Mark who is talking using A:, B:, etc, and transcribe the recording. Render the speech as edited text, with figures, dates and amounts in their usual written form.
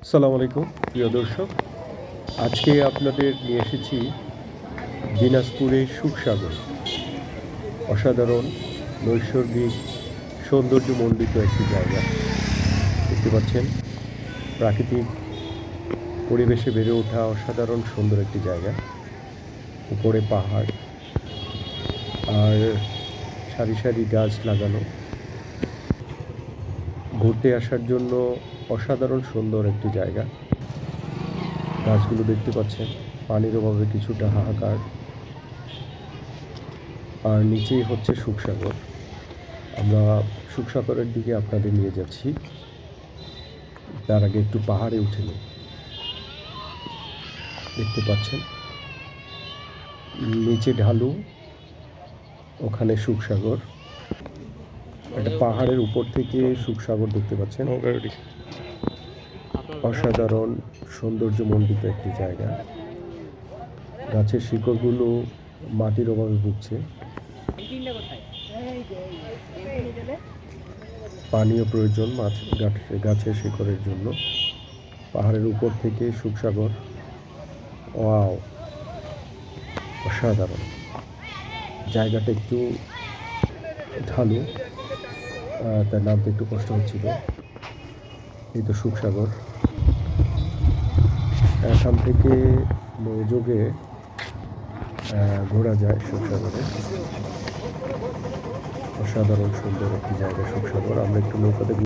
A: আসসালামু আলাইকুম প্রিয় দর্শক। আজকে আপনাদের নিয়ে এসেছি দিনাজপুরের সুখসাগর। অসাধারণ নৈসর্গিক সৌন্দর্যমণ্ডিত একটি জায়গা। দেখতে পাচ্ছেন প্রাকৃতিক পরিবেশে বেড়ে ওঠা অসাধারণ সুন্দর একটি জায়গা। উপরে পাহাড় আর সারি সারি গাছ লাগানো। ঘুরতে আসার জন্য অসাধারণ সুন্দর একটি জায়গা। গাছগুলো দেখতে পাচ্ছেন, পানির অভাবে কিছুটা হাহাকার। আর নিচেই হচ্ছে সুখসাগর। আমরা সুখসাগরের দিকে আপনাদের নিয়ে যাচ্ছি। তার আগে একটু পাহাড়ে উঠে নিই। দেখতে পাচ্ছেন নিচে ঢালু, ওখানে সুখসাগর। একটা পাহাড়ের উপর থেকে সুখসাগর দেখতে পাচ্ছেন। অসাধারণ সৌন্দর্যমণ্ডিত একটি জায়গা। গাছের শিকড়গুলো মাটির অভাবে ভুগছে। পানীয় প্রয়োজন গাছের শিকড়ের জন্য। পাহাড়ের উপর থেকে সুখসাগর, ওয়াও, অসাধারণ। জায়গাটা একটু ঢালু, তার নামতে একটু কষ্ট হচ্ছিল। এই তো সুখসাগর। এখান থেকে নৌযোগে ঘোরা যায় সুখসাগরে। অসাধারণ সুন্দর একটি জায়গা সুখসাগর। আমরা একটু নৌকাতে